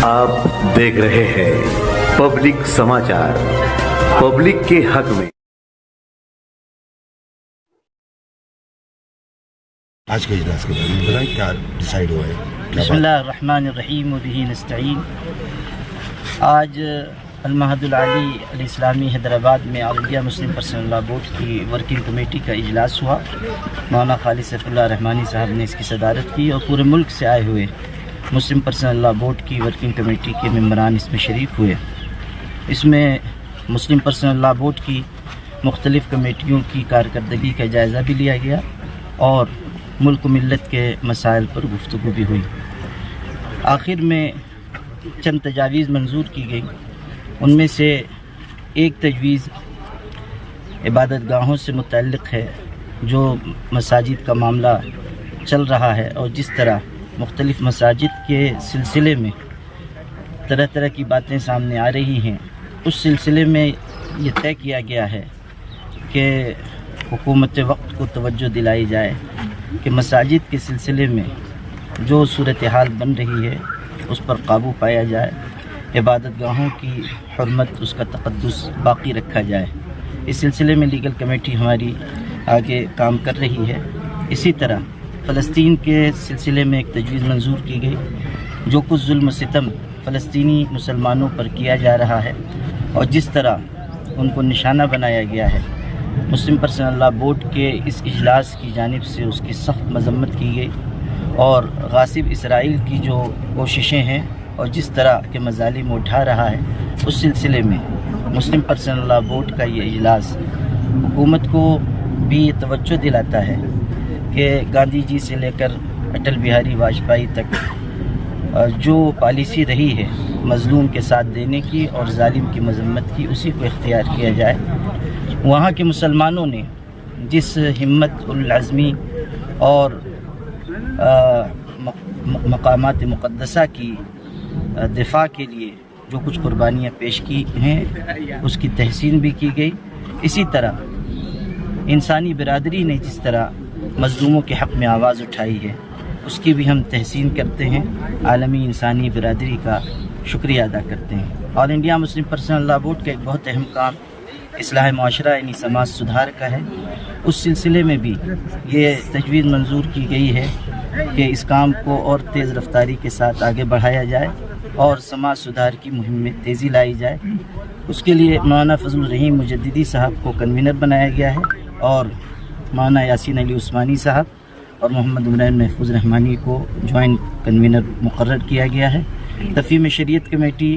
आप देख रहे हैं पब्लिक समाचार, पब्लिक के हक में। आज के इजलास के बारे में बताएं, क्या डिसाइड हुआ है? बिस्मिल्लाहिर्रहमानिर्रहीम व बिही नस्तईन। आज अल-महदुल आली अल-इस्लामी हैदराबाद में all India Muslim personal law board की वर्किंग कमेटी का इजलास हुआ। मौलाना खालिद सैफुल्लाह रहमानी साहब ने इसकी सदारत की और पूरे मुल्क से आए हुए मुस्लिम पर्सनल लॉ बोर्ड की वर्किंग कमेटी के मेंबरान इसमें शरीक हुए। इसमें मुस्लिम पर्सनल लॉ बोर्ड की मुख्तलिफ़ कमेटियों की कारकर्दगी का जायज़ा भी लिया गया और मुल्क मिल्लत के मसाइल पर गुफ्तगू भी हुई। आखिर में चंद तजावीज़ मंजूर की गई। उनमें से एक तजवीज़ इबादत गाहों से मुतल्लिक़ है। जो मसाजिद का मामला चल रहा है और जिस तरह मुख्तलिफ़ मसाजिद के सिलसिले में तरह तरह की बातें सामने आ रही हैं, उस सिलसिले में ये तय किया गया है कि हुकूमत वक्त को तवज्जो दिलाई जाए कि मसाजिद के सिलसिले में जो सूरत हाल बन रही है उस पर काबू पाया जाए, इबादत गाहों की हुर्मत, उसका तक़द्दुस बाकी रखा जाए। इस सिलसिले में लीगल कमेटी हमारी आगे काम कर रही है। इसी तरह फ़लस्तीन के सिलसिले में एक तजवीज़ मंजूर की गई। जो कुछ जुल्म सितम फ़लस्तीनी मुसलमानों पर किया जा रहा है और जिस तरह उनको निशाना बनाया गया है, मुस्लिम पर्सनल लॉ बोर्ड के इस इजलास की जानिब से उसकी सख्त मजम्मत की गई और गासिब इसराइल की जो कोशिशें हैं और जिस तरह के मज़ालिम उठा रहा है, उस सिलसिले में मुस्लिम पर्सनल लॉ बोर्ड का ये इजलास हुकूमत को भी तवज्जो दिलाता है कि गांधी जी से लेकर अटल बिहारी वाजपेयी तक जो पॉलिसी रही है मज़लूम के साथ देने की और जालिम की मजम्मत की, उसी को इख्तियार किया जाए। वहाँ के मुसलमानों ने जिस हिम्मत उल अज़मी और मकामात मुक़द्दसा की दिफा के लिए जो कुछ कुर्बानियाँ पेश की हैं, उसकी तहसीन भी की गई। इसी तरह इंसानी बिरादरी ने जिस तरह मज़लूमों के हक़ में आवाज़ उठाई है, उसकी भी हम तहसीन करते हैं। आलमी इंसानी बिरादरी का शुक्रिया अदा करते हैं। All India Muslim personal law board का एक बहुत अहम काम इस्लाह माशरा यानी समाज सुधार का है। उस सिलसिले में भी ये तजवीज़ मंजूर की गई है कि इस काम को और तेज़ रफ्तारी के साथ आगे बढ़ाया जाए और समाज सुधार की मुहिम में तेज़ी लाई जाए। उसके लिए मौलाना फजलुर रहीम मुजद्दिदी साहब को कन्वीनर बनाया गया है और मौलाना यासीन अली उस्मानी साहब और मोहम्मद उमरान महफूज रहमानी को जॉइंट कन्वीनर मुकर्रर किया गया है। तफ़हीम शरीयत कमेटी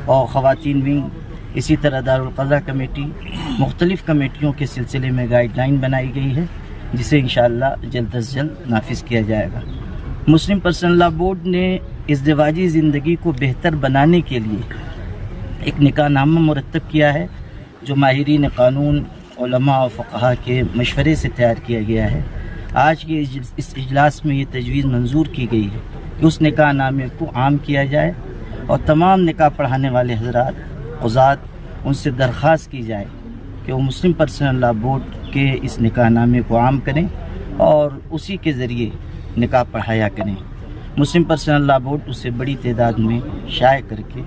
और ख़वातीन विंग, इसी तरह दारुल क़ज़ा कमेटी, मुख्तलिफ़ कमेटियों के सिलसिले में गाइडलाइन बनाई गई है, जिसे इंशाअल्लाह जल्द अज़ जल्द नाफिज़ किया जाएगा। मुस्लिम पर्सनल लॉ बोर्ड ने इज़्दिवाजी ज़िंदगी को बेहतर बनाने के लिए एक निकाहनामा मुरतब किया है, जो माहिरीन क़ानून, उलमा और फ़क़हा के मशवरे से तैयार किया गया है। आज के इस इजलास में ये तजवीज़ मंजूर की गई है कि उस निकाहनामे को आम किया जाए और तमाम निकाह पढ़ाने वाले हज़रात, क़ुज़ात, उनसे दरख्वास्त की जाए कि वो मुस्लिम पर्सनल लॉ बोर्ड के इस निकाहनामे को आम करें और उसी के ज़रिए निकाह पढ़ाया करें। मुस्लिम पर्सनल लॉ बोर्ड उसे बड़ी तादाद में शाये करके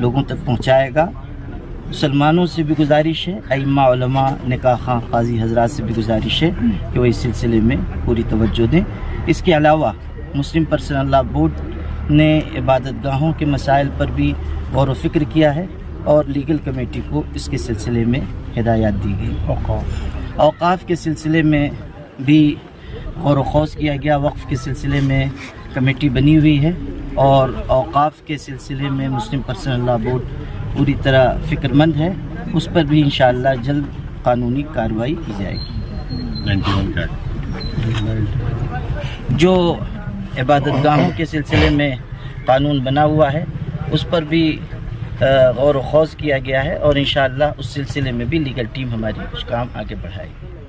लोगों तक पहुँचाएगा। मुसलमानों से भी गुजारिश है, अइम्मा, उलमा, निकाह खां, काजी हज़रात से भी गुजारिश है कि वो इस सिलसिले में पूरी तवज्जो दें। इसके अलावा मुस्लिम पर्सनल लॉ बोर्ड ने इबादत गाहों के मसाइल पर भी गौर व फ़िक्र किया है और लीगल कमेटी को इसके सिलसिले में हिदायत दी गई। औक़ाफ़ के सिलसिले में भी गौर व ख़ौज़ किया गया। वक्फ़ के सिलसिले में कमेटी बनी हुई है और औक़ाफ़ के सिलसिले में मुस्लिम पर्सनल लॉ बोर्ड पूरी तरह फ़िक्रमंद है। उस पर भी इंशाअल्लाह जल्द कानूनी कार्रवाई की जाएगी। जो इबादत गाहों के सिलसिले में कानून बना हुआ है, उस पर भी गौर व ख़ौज़ किया गया है और इंशाअल्लाह उस सिलसिले में भी लीगल टीम हमारी कुछ काम आगे बढ़ाएगी।